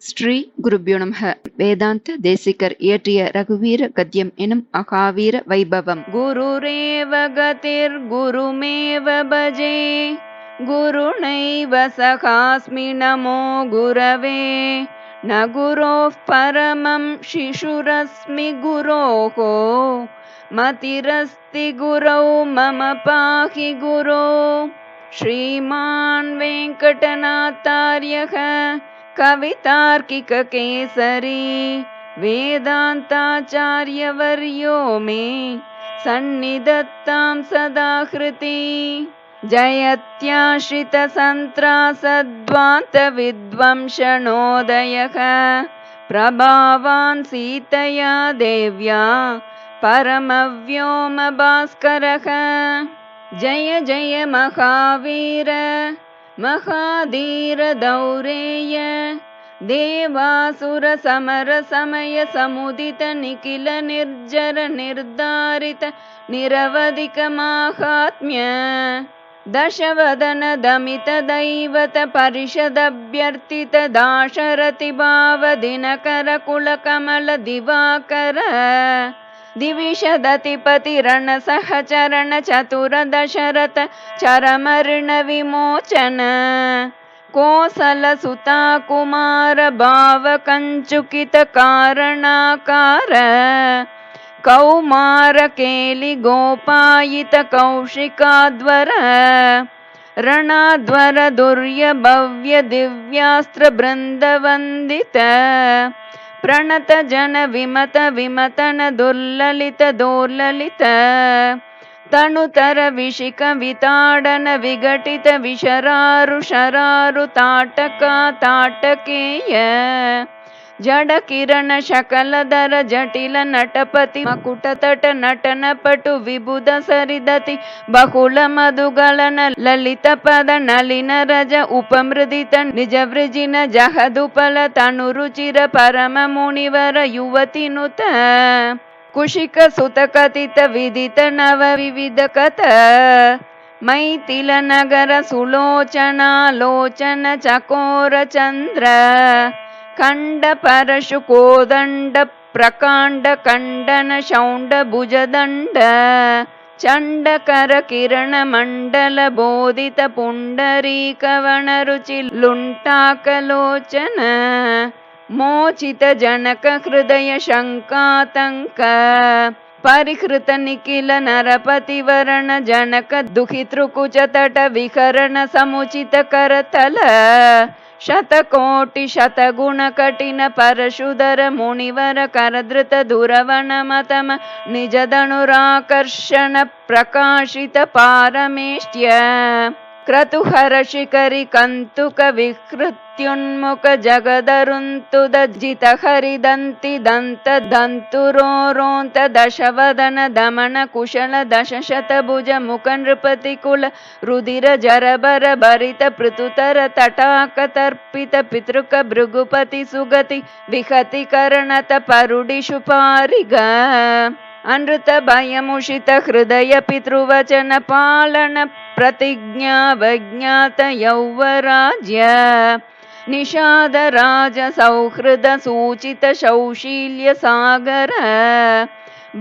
ஸ்ரீ குருப்யோ நமः. வேதாந்த தேசிகர் இயற்றிய ரகுவீர கத்யம் எனும் அகாவீர வைபவம். குருரேவ கதிர் குருமேவ பஜே குருணைவ சகாஸ்மி நமோ குரவே ந குரோஃப் பரமம் சிசுரஸ்மி குரோஹோ மதிரஸ்தி குரௌ மம பாஹி குரோ. ஸ்ரீமான் வெங்கடநாத்தார்யः कवितार्किक केसरी वेदांताचार्यवर्यो मे सन्निधत्तां सदा हृति. जयत्याश्रित संत्रासद्वान्त विद्वंशनोदयः प्रभावान् सीतया देव्या परमव्योम भास्करः. जय जय महावीर महाधीर दौरेय देवासुर समर समय समुदित निखिल निर्जर निर्धारित निरवधिक माहात्म्य दशवदन दमित दैवत परिषदभ्यर्थित दाशरथि भाव दिनकर कुल कमल दिवाकर दिविशदतिपति रण सहचरण चतुर दशरथ चरमऋण विमोचन कोसल सुता कुमार भाव कंचुकित कारणाकार कौमार केलि गोपायित कौशिकाध्वर ರಣಧ್ವರ ದುರ್ಯ ಭವ್ಯ ದಿವ್ಯಾಸ್ತ್ರ ಬೃಂದ ವಂದಿತ ಪ್ರಣತ ಜನ ವಿಮತ ವಿಮತನ ದುರ್ಲಲಿತ ದೋರ್ಲಲಿತ ತನುತರ ವಿಶಿಕ ವಿತಾಡನ ವಿಘಟಿತ ವಿಶರಾರು ಶರಾರು ತಾಟಕ ತಾಟಕೇಯ ಜಡ ಕಿರಣ ಶಕಲಧರ ಜಟಿಲ ನಟಪತಿ ಮಕುಟ ತಟ ನಟನ ಪಟು ವಿಬುಧ ಸರಿದತಿ ಬಹುಳ ಮಧುಗಳನ ಲಲಿತ ಪದ ನಲಿನ ರಜ ಉಪಮೃದಿತ ನಿಜ ವೃಜಿನ ಜಹದುಪಲ ತನು ರುಚಿರ ಪರಮ ಮುನಿವರ ಯುವತಿ ನುತ ಕುಶಿಕ ಸುತ ಕಥಿತ ವಿದಿತ ನವ ವಿವಿಧ ಕಥ ಮೈಥಿಲ ನಗರ ಸುಲೋಚನಾ ಲೋಚನ ಚಕೋರ ಚಂದ್ರ ಖಂಡ ಪರಶು ಕೋದಂಡ ಪ್ರಕಾಂಡ ಖಂಡನ ಶೌಂಡ ಭುಜದಂಡ ಚಂಡಕರ ಕಿರಣ ಮಂಡಲ ಬೋಧಿತ ಪುಂಡರೀಕವಣ ರುಚಿ ಲುಂಟಾಕಲೋಚನ ಮೋಚಿತ ಜನಕ ಹೃದಯ ಶಂಕಾತಂಕ ಪರಿಹೃತ ನಿಖಿಲ ನರಪತಿವರಣ ಜನಕ ದುಹಿತೃಕುಚ ತಟ ವಿಕರಣ ಸಮುಚಿತ ಕರತಲ ಶತಕೋಟಿ ಶತಗುಣ ಕಠಿಣ ಪರಶುಧರ ಮುನಿವರ ಕರಧೃತ ದುರವಣ ಮತಮ ನಿಜದನುರಾಕರ್ಷಣ ಪ್ರಕಾಶಿತ ಪಾರಮೇಷ್ಟ್ಯ ಕ್ರತುಹರ ಶಿಖರಿ ಕಂತುಕ ವಿಹೃತ್ಯುನ್ಮುಖ ಜಗದರುಂತುದ ಜಿತ ಹರಿದಂತಿ ದಂತ ದಂತುರೋರೋಂತ ದಶವದನ ದಮನ ಕುಶಲ ದಶಶತಭುಜ ಮುಖ ನೃಪತಿ ಕುಲ ರುದಿರ ಜರಬರ ಭರಿತ ಪೃಥುತರ ತಟಾಕ ತರ್ಪಿತ ಪಿತೃಕ ಭೃಗುಪತಿ ಸುಗತಿ ವಿಹತಿ ಕರ್ಣತ ಪರುಡಿಷು ಪಾರಿಗ ಅನೃತ ಭಯಮುಷಿತ ಹೃದಯ ಪಿತೃವಚನ ಪಾಲನ ಪ್ರತಿಜ್ಞಾ ವಜ್ಞಾತ ಯೌವರಾಜ್ಯ ನಿಷಾದ ರಾಜ ಸೌಹೃದ ಸೂಚಿತ ಶೌಶೀಲ್ಯ ಸಾಗರ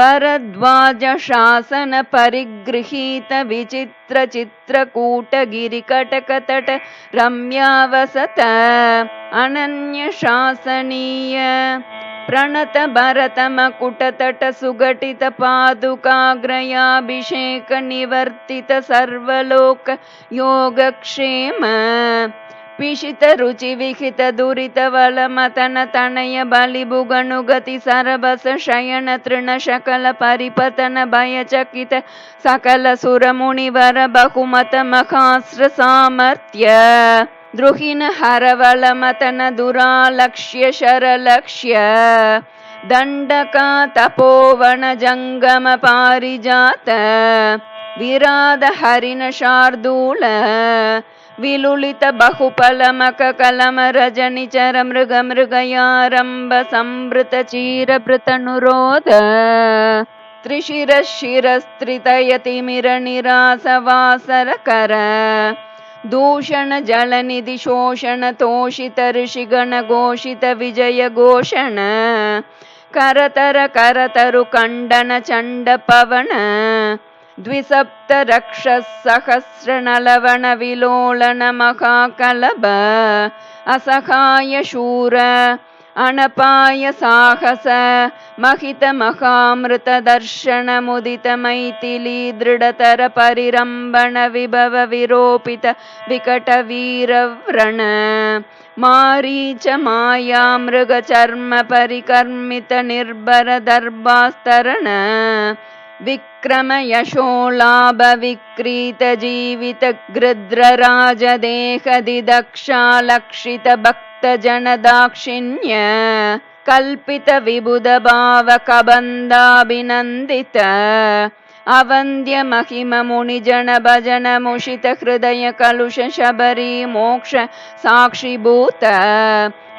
ಭರದ್ವಾಜ ಶಾಸನ ಪರಿಗೃಹೀತ ವಿಚಿತ್ರ ಚಿತ್ರಕೂಟ ಗಿರಿಕಟಕ ತಟ ರಮ್ಯಾವಸತ ಅನನ್ಯ ಶಾಸನೀಯ ಪ್ರಣತ ಭರತ ಮಕುಟ ತಟ ಸುಘಟಿತ ಪಾದುಕಾಗ್ರಯಾಭಿಷೇಕ ನಿವರ್ತಿತ ಸರ್ವಲೋಕ ಯೋಗಕ್ಷೇಮ ಪಿಶಿತ ರುಚಿ ವಿಹಿತ ದುರಿತ ವಲ ಮತನ ತನಯ ಬಲಿಭುಗನುಗತಿ ಸರಬಸ ಶಯನ ತೃಣ ಶಕಲ ಪರಿಪತನ ಭಯಚಕಿತ ಸಕಲ ಸುರ ಮುನಿವರ ಬಹುಮತ ಮಹಾಸ್ತ್ರ ಸಾಮರ್ಥ್ಯ ದ್ರುಹಿನ ಹರವಳ ಮತನ ದುರಾಲಕ್ಷ್ಯ ಶರಲಕ್ಷ್ಯ ದಂಡಕ ತಪೋವನ ಜಂಗಮ ಪಾರಿಜಾತ ವಿರಾದ ಹರಿನ ಶಾರ್ದೂಲ ವಿಲುಲಿತ ಬಹುಫಲ ಮಕ ಕಲಮ ರಜನಿಚರ ಮೃಗ ಮೃಗಯಾರಂಭ ಸಂವೃತ ಚೀರಭೃತನುರೋಧ ತ್ರಿಶಿರ ಶಿರಸ್ತ್ರಿತಯತಿ ಮಿರ ನಿರಾಸ ವಾಸರ ಕರ दूषण जलनिधि शोषण तोषित ऋषिगण घोषित विजय घोषण करतर करतरु खण्डन चण्ड पवन द्विसप्त रक्षः सहस्र नलवण विलोलन महाकलभ असहाय शूर अनपाय साहस महित महामृत दर्शन मुदित मैथिली दृढ़तर परिरंबण विभव विरोपित विकट वीर व्रण मारीच माया मृग चर्म परिकर्मित निर्भर दर्भास्तरण विक्रम यशोलाभ विक्रीत जीवित गृध्र राज देह दिदक्षा लक्षित भक्त जन दाक्षिण्य कल्पित विबुध भाव कबंदाभिनंदित अवंद्य महिम मुनिजन भजन मुषित हृदय कलुष शबरी मोक्ष साक्षिभूत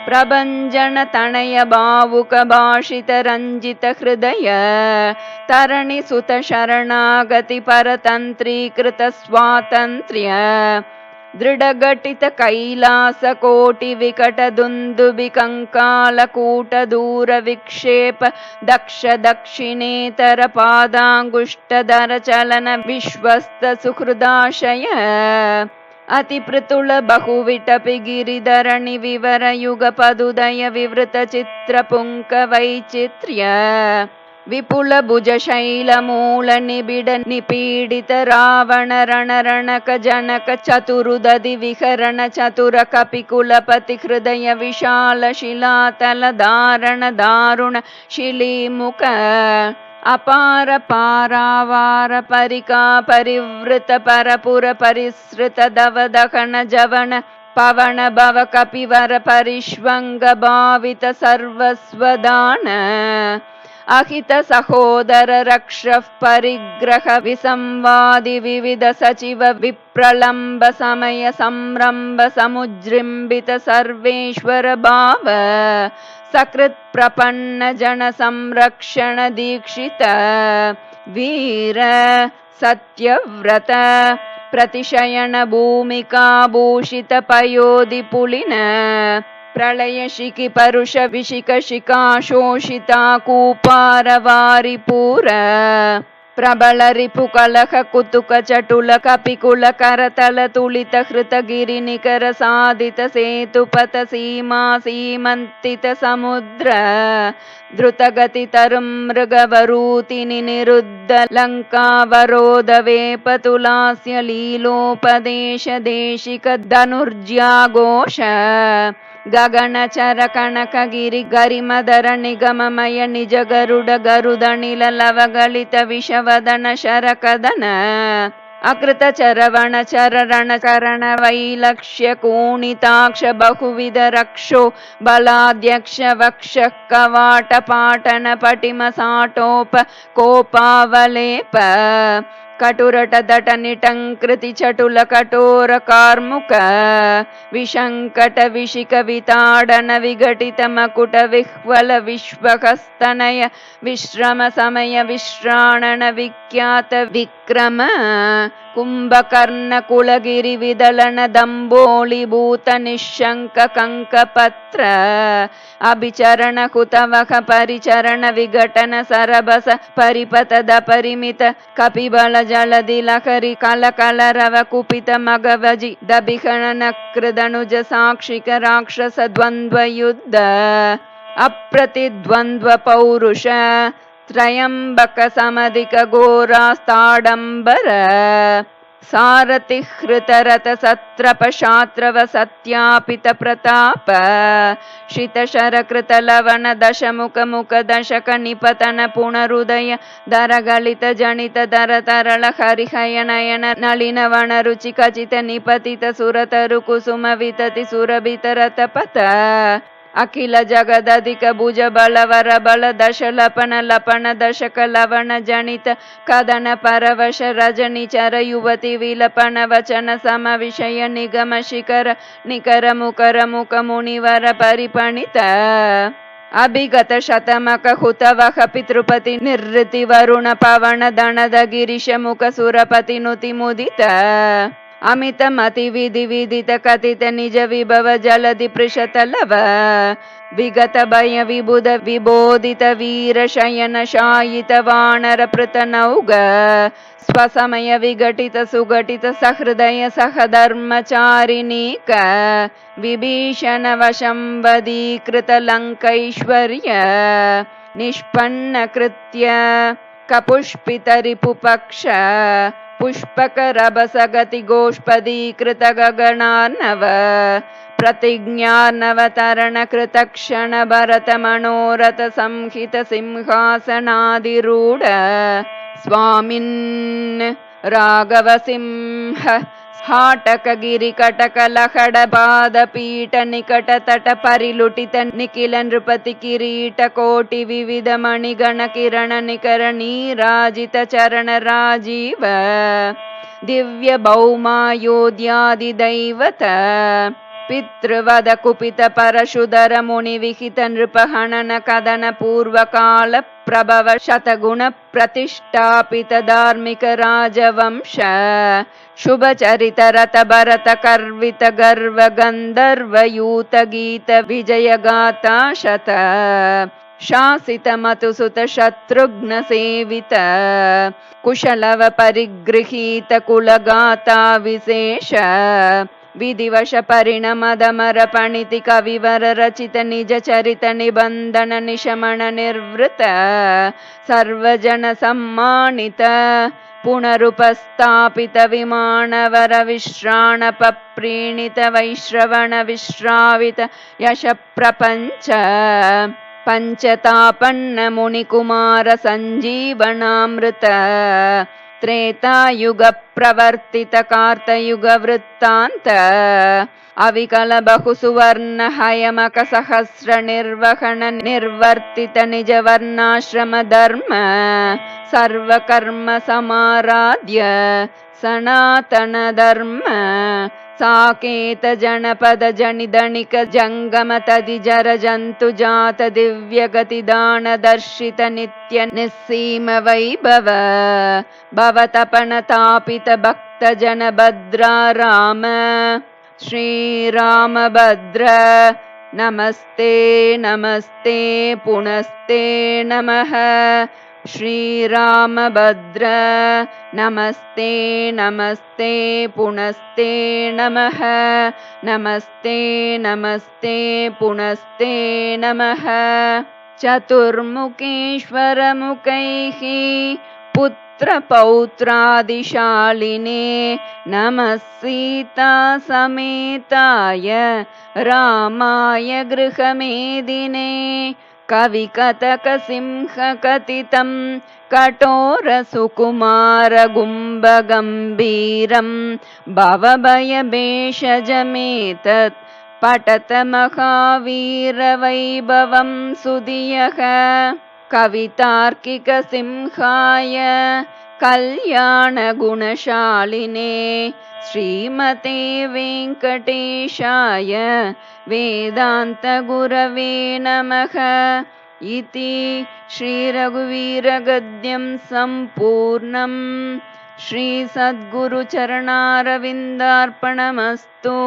प्रभंजन तनय भावुक भाषित रंजित हृदय तरणि सुत शरणागति परतंत्रीकृत स्वातंत्र्य दृढ़घटित कैलास कोटि विकट दुंदुभि कंकाल कूट दूर विक्षेप दक्ष दक्षिणेतर पादांगुष्ठधर चलन विश्वस्त सुहृदाशय अति पृतुल बहुविटपि गिरिधरणि विवर युग पदुदय विवृत चित्र पुंक वैचित्र्य विपुल भुज शैल मूल निबिड निपीडित रावण रण रणक जनक चतुरुदधि विहरण चतुर कपिकुलपति हृदय विशाल शिलातल धारण दारुण शिलीमुख अपार पारावार परिका परिवृत परपुर परिसृत दव दहन जवन पवन भव कपिवर परिष्वंग भावित सर्वस्वदान अहित सहोदर रक्ष परिग्रह विसंवादि विविध सचिव विप्रलंब समय संरंभ समुजृंबित सर्वेश्वर भाव सकृत प्रपन्न जन संरक्षण दीक्षित वीर सत्यव्रत प्रतिशयन भूमिका भूषित पयोधि पुलिन प्रलय शिखि परुष विशिख शिखा शोषिता कूपार वारिपूर प्रबल रिपु कलह कुतुक चटुल कपिकुल करतल तुलित हृत गिरि निकर साधित सेतुपथ सीमा सीमंतित समुद्र द्रुतगति तरुं मृगवरूतिनि निरुद्ध लंकावरोध वेपतुलास्य लीलोपदेश देशिक धनुर्ज्याघोष गगनचर कनक गिरि गरिमधर निगममय निज गरुड गरुदनिल लवगलित विषवदन शरकदन अकृत चरवण चरण करण वैलक्ष्य कूणिताक्ष बहुविध रक्षो बलाध्यक्ष वक्ष कवाट पाटन पटिम साटोप कोपावलेप कटुरट दट निटंकृति चटुल कठोर कार्मुक विशंकट विशिक विताडन विघटित मकुट विह्वल विश्वहस्तनय विश्रम समय विश्राणन विख्यात विक्रम कुंभकर्ण कुलगिरि विदलन दंबोली भूत निशंक कंक पत्र अभिचरण कुतवक परिचरण विघटन सरबस परिपतद परिमित कपिबल जलधि लहरी कल कल रव कुपित मगवजि दभिखनन कृदनुज साक्षिक राक्षस द्वंद्व युद्ध अप्रतिद्वंद्व पौरुष त्रयंबक समधिक घोरास्ताडंबर सारथि हृत रथ सत्रप शात्रव सत्यापित प्रताप शित शर कृत लवन दशमुख मुख दशक निपतन पुनरुदय दर गलित जनित दर तरल हरिहय नयन नलिन वन रुचि खचित निपतित सुरतरु कुसुम वितति सुरभित रथ पथ अखिल जगदधिक भुज बलवर बल दश लपन लपन दशक लवण जनित कदन परवश रजनी चर युवती विलपन वचन सम विषय निगम शिखर निकर मुकर मुख मुनिवर परिपणित अभिगत शतमक हुतवह पितृपति निर्ऋति वरुण पवन दणद गिरीश मुख सुरपति नुति मुदित अमितमतिविधिविदितकथित निजविभव जलधि पृषतलव विगत भय विबुध विबोधित वीरशयन शायित वानरपृतनौग स्वसमय विघटित सुघटित सहृदय सहधर्मचारिणीक विभीषण वशंवदीकृत लङ्कैश्वर्य निष्पन्न कृत्य कपुष्पित रिपुपक्ष पुष्पक रभसगति गोष्पदीकृत गगनार्णव प्रतिज्ञार्णवतरण कृत क्षण भरत मनोरथ संहित सिंहासनाधिरूढ स्वामिन् राघव सिंह हाटक गिरि कटक लहड पाद पीठ निकट तट परिलुटित निखिल नृपति किरीट कोटि विविध मणिगण किरण निकर नीराजित चरण राजीव दिव्य भौमायोध्यादि दैवत पितृवद कुपित परशुधर मुनि विहित नृप हनन कदन पूर्व काल प्रभव शतगुण प्रतिष्ठापित धार्मिक राजवंश शुभ चरित रत भरत कर्वित गर्व गंधर्व यूत गीत विजय गाथा शत शासित मतुसुत शत्रुघ्न सेवित कुशलव परिगृहीत कुलगाथा विशेष विधिवश परिणमदमर पणिति कविवर रचित निज चरित निबंधन निशमन निर्वृत सर्वजन सम्मानित पुनरुपस्थापित विमानवर विश्राणप प्रीणित वैश्रवण विश्रावित यश प्रपंच पंचतापन्न मुनिकुमार संजीवनामृत त्रेतायुग प्रवर्तित कार्तयुग वृत्तांत अविकल बहु सुवर्ण हयमक सहस्र निर्वहन निर्वर्तित निज वर्णाश्रम धर्म सर्वकर्म समाराध्य सनातन धर्म साकेत जनपद जनिधनिक जंगम तदि जर जंतु जात दिव्य गति दान दर्शित नित्य निस्सीम वैभव भवतपन तापित भक्त जन भद्रा राम श्री राम भद्र नमस्ते नमस्ते पुनस्ते नमः श्री राम भद्र नमस्ते नमस्ते पुनस्ते नमः नमस्ते नमस्ते पुनस्ते नमः चतुर्मुखेश्वर मुखैः पुत्र पौत्रादिशालिने नमः सीता समेताय रामाय गृहमेदिने कविकतक सिंह कथितं कठोर सुकुमार गुम्ब गंभीरं भवभय भेषजमेतत् पठत महावीर वैभवं सुधियः कवितार्किक सिंहाय कल्याण गुणशालिने श्रीमते वेंकटेशाय वेदांत गुरवे नमः इति श्री रघुवीर गद्यं संपूर्णं श्री सद्गुरु चरणारविंदार्पणमस्तु।